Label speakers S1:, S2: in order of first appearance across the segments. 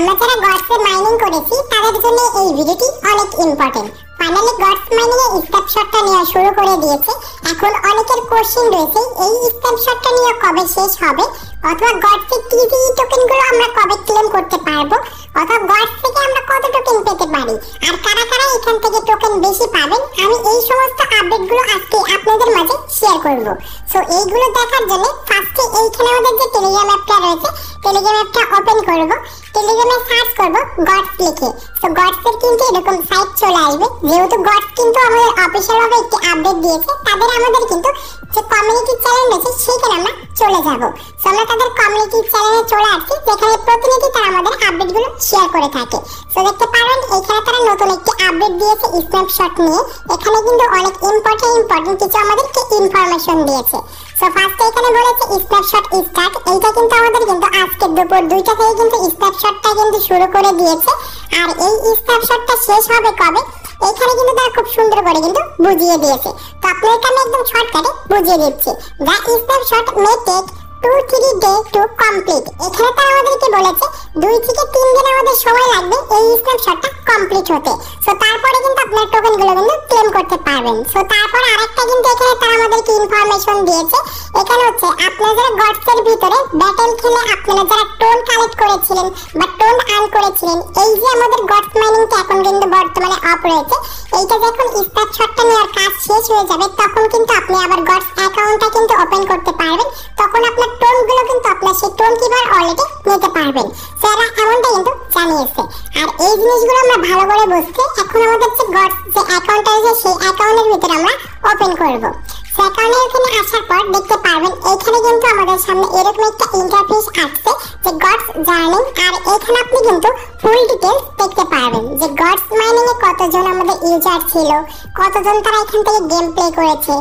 S1: আমরা যারা গডস এ মাইনিং করেছি তাদের জন্য এই ভিডিওটি অনেক ইম্পর্টেন্ট। ফাইনালি গডস মাইনিং এর স্ন্যাপশটটা নেওয়া শুরু করে দিয়েছে। এখন অনেকের কোশ্চেন রয়েছে এই স্ন্যাপশটটা নিয়ে কবে শেষ হবে, অথবা গডস এর টিজি টোকেনগুলো আমরা কবে ক্লেম করতে পারবো, অথবা গডস থেকে আমরা কত টোকেন পেতে পারি, আর কারা কারা এখান থেকে টোকেন বেশি পাবেন, আমি এই সমস্ত আপডেটগুলো আজকে আপনাদের মাঝে শেয়ার করব। সো এইগুলো দেখার জন্য ফার্স্টে এইখানে আমাদের যে টেলিগ্রাম অ্যাপটা রয়েছে, টেলিগ্রাম অ্যাপটা ওপেন করব। টেলিগ্রামে সার্চ করব গডস লিখে। সো গডস এর কিন্তু এরকম সাইট চলে আসবে। যেহেতু গডস কিন্তু আমাদের অফিশিয়াল ভাবে একটি আপডেট দিয়েছে, তাদের আমাদের কিন্তু যে কমিউনিটি চ্যানেল রয়েছে সেখানে আমরা চলে যাব। সো আমরা তাদের কমিউনিটি চ্যানেলে চলে আসছি, যেখানে প্রতিনিধি তারা আমাদের আপডেটগুলো শেয়ার করে থাকে। সো দেখতে পারেন এখানে তারা নতুন একটি আপডেট দিয়েছে স্ন্যাপশট নিয়ে। এখানে কিন্তু অনেক ইম্পর্টেন্ট কিছু আমাদেরকে ইনফরমেশন দিয়েছে। সো ফার্স্টে এখানে বলেছে স্ন্যাপশট স্টার্ট। এইটা কিন্তু আমাদের কিন্তু আজকে দুপুর 2টা থেকে কিন্তু স্ন্যাপশটটা কিন্তু শুরু করে দিয়েছে। আর এই স্ন্যাপশটটা শেষ হবে কবে, এখানে কিন্তু তারা খুব সুন্দর করে কিন্তু বুঝিয়ে দিয়েছে। তো আপনাদেরকে আমি একদম শর্টকাটে বুঝিয়ে দিচ্ছি। The snapshot may take 2-3 days to complete। এখানে তারা আমাদেরকে বলেছে 2 থেকে 3 দিন আমাদের সময় লাগবে এই স্ন্যাপশটটা কমপ্লিট হতে। সো তারপরে কিন্তু আপনার টোকেনগুলো কিন্তু ক্লেম করতে পারবেন। সো তারপর আরেকটা কিন্তু এখানে তারা আমাদেরকে ইনফরমেশন দিয়েছে। এখানে হচ্ছে আপনারা যারা গডসের ভিতরে ব্যাটল খেলে আপনারা যারা টোন কালেক্ট করেছিলেন বা টোন আর্ন করেছিলেন, এই যে আমাদের গডস মাইনিংটা এখন কিন্তু বর্তমানে অফ রয়েছে, এইটা যখন স্ন্যাপশটটা নেওয়ার কাজ শেষ হয়ে যাবে তখন কিন্তু আপনি আবার গডস অ্যাকাউন্টটা কিন্তু ওপেন করতে পারবেন। তখন আপনার টোনগুলো কিন্তু আপনার সেই টোন কিপার অলরেডি নিতে পারবেন। সেরা এমনটা কিন্তু জানিয়েছে। আর এই জিনিসগুলো আমরা ভালো করে বুঝতে এখন আমাদের যে গডস যে অ্যাকাউন্টটা আছে সেই অ্যাকাউন্টের ভিতরে আমরা ওপেন করব। সেখানে এখানে আসার পর দেখতে পারবেন এখানে কিন্তু আমাদের সামনে এরকম একটা ইন্টারফেস আসছে যে গডস জার্নি। আর এখানে আপনি কিন্তু ফুল ডিটেইলস দেখতে পারবেন যে গডস মাইনিং এ কতজন আমাদের ইউজার ছিল, কতজন তারা এখান থেকে গেম প্লে করেছে,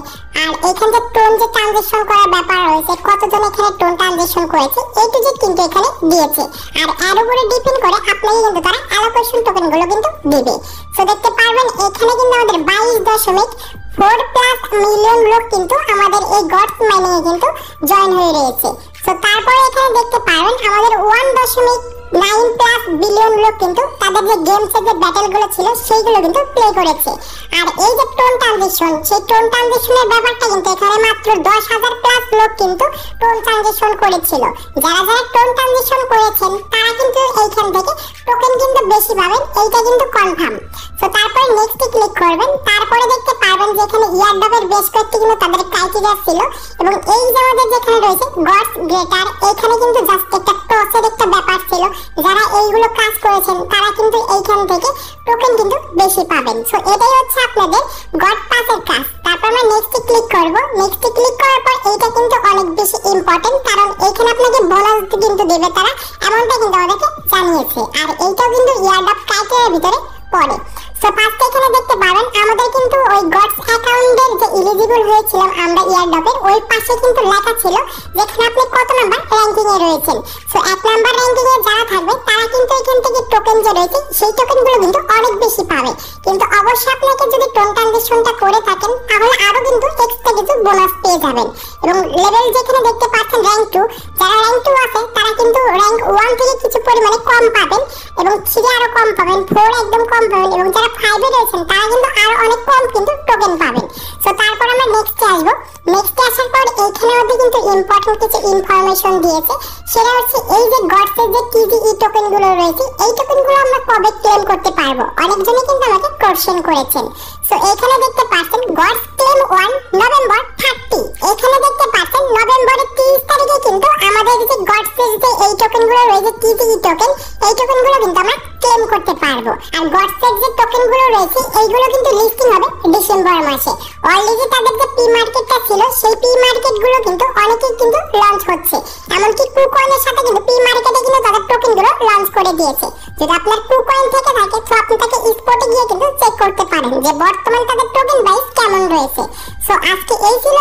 S1: আর এখানে যে টোন যে ট্রানজাকশন করার ব্যাপার রয়েছে, কতজন এখানে টোন ট্রানজাকশন করেছে, এই টু জেড কিন্তু এখানে দিয়েছে। আর এর উপরে ডিপেন্ড করে আপনাকে কিন্তু তারা অ্যালোকেশন টোকেনগুলো কিন্তু দিবে। সো দেখতে পারবেন এখানে কিন্তু আমাদের 22.4+ মিলিয়ন লোক কিন্তু আমাদের এই গডস মাইনিং এ কিন্তু জয়েন হয়ে রয়েছে। সো তারপরে এখানে দেখতে পারবেন আমাদের 1.9+ বিলিয়ন লোক কিন্তু তাদের যে গেমসের যে ব্যাটলগুলো ছিল সেইগুলো কিন্তু প্লে করেছে। আর এই যে টোন ট্রানজিশন, সেই টোন ট্রানজিশনের ব্যাপারটা কিন্তু এখানে মাত্র 10,000+ লোক কিন্তু টোন ট্রানজিশন করেছিল। যারা যারা টোন ট্রানজিশন করেছেন তারা কিন্তু এইখান থেকে টোকেন কিন্তু বেশি পাবেন, এইটা কিন্তু কনফার্ম। সো তারপরে নেক্সটে ক্লিক করবেন। তারপরে দেখতে পারবেন যে এখানে ইয়ারডপের বেশ কয়েকটি কিন্তু তাদের ক্রাইটেরিয়া ছিল, এবং এই যে আমাদের যেখানে রয়েছে গডস গ্রেটার, এখানে কিন্তু জাস্ট একটা টসের একটা ব্যাপার ছিল। যারা এইগুলো কাজ করেছেন তারা কিন্তু এইখান থেকে টোকেন কিন্তু বেশি পাবেন। সো এটাই হচ্ছে আপনাদের গড পাসের কাজ। তারপর আমরা নেক্সটে ক্লিক করব। নেক্সটে ক্লিক করার পর এইটা কিন্তু অনেক বেশি ইম্পর্টেন্ট, কারণ এখানে আপনাকে বোনাস কিন্তু দেবে তারা, এমনটা কিন্তু আমাদেরকে জানিয়েছে। আর এইটাও কিন্তু ইয়ারডপ ক্রাইটেরিয়ার ভিতরে পড়ে। সো ফার্স্টে এখানে দেখতে পাবেন আমাদের কিন্তু ওই গডস অ্যাকাউন্টের যে এলিজিবল হয়েছিলাম আমরা ইয়ারডপের, ওই পাশে কিন্তু লেখা ছিল যেখানে আপনি কত নাম্বার র্যাঙ্কিং এ রয়েছেন। সো 1 নাম্বার র্যাঙ্কিং এ যারা থাকবে তারা কিন্তু এখান থেকে টোকেন যে রয়েছে সেই টোকেনগুলো কিন্তু অনেক বেশি পাবে। কিন্তু অবশ্যই আপনাকে যদি টোন ট্রানজাকশনটা করে থাকেন তাহলে আরো কিন্তু এক্সট্রা কিছু বোনাস পেয়ে যাবেন। এবং লেভেল যেখানে দেখতে পাচ্ছেন র্যাঙ্ক 2, যারা র্যাঙ্ক 2 আছে তারা কিন্তু র্যাঙ্ক 1 থেকে কিছু পরিমাণে কম পাবেন, এবং 3 আরো কম পাবেন, 4 একদম কম পাবেন, এবং যারা 5 এ রয়েছেন তারা কিন্তু আরো অনেক কম কিন্তু টোকেন পাবেন। সো তারপর আমরা নেক্সটে আসবো। নেক্সটে আসার পর এইখানে আমাদের কিন্তু ইম্পর্টেন্ট কিছু ইনফরমেশন দিয়েছে। সেটা হচ্ছে এই যে গডসের যে টিজিই টোকেনগুলো রয়েছে, এই টোকেনগুলো আমরা কবে ক্লেম করতে পারবো, অনেকজনই কিন্তু আমাকে কোশ্চেন করেছেন। সো এখানে দেখতে পাচ্ছেন গডস ক্লেম 1 নভেম্বর 30। এখানে দেখতে পাচ্ছেন নভেম্বরের 30 তারিখে কিন্তু আমাদের যে গডসের যে এই টোকেনগুলো রয়েছে টিজিই টোকেন, এই টোকেনগুলো কিন্তু আমরা ক্লেম করতে পারবো। আর গডসের যে টোকেনগুলো রয়েছে এইগুলো কিন্তু লিস্টিং হবে ডিসেম্বর মাসে। অলরেডি তাদের যে পি মার্কেটটা ছিল সেই পি মার্কেটগুলো কিন্তু অনেকেই কিন্তু লঞ্চ হচ্ছে, এমনকি কুকয়েনের সাথে কিন্তু পি মার্কেটে কিন্তু তাদের টোকেনগুলো লঞ্চ করে দিয়েছে। যদি আপনার কুকয়েন থেকে থাকে তো আপনি তাকে স্পটে গিয়ে কিন্তু চেক করতে পারেন যে বর্তমানে তাদের টোকেন প্রাইস কেমন রয়েছে। সো আজকে এই ছিল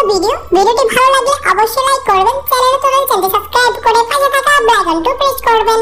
S1: ভিডিওটি ভালো লাগলে অবশ্যই লাইক করবেন, চ্যানেলে তো রয়েছেন সাবস্ক্রাইব করে পাশে থাকা বেল আইকনটি প্রেস করবেন।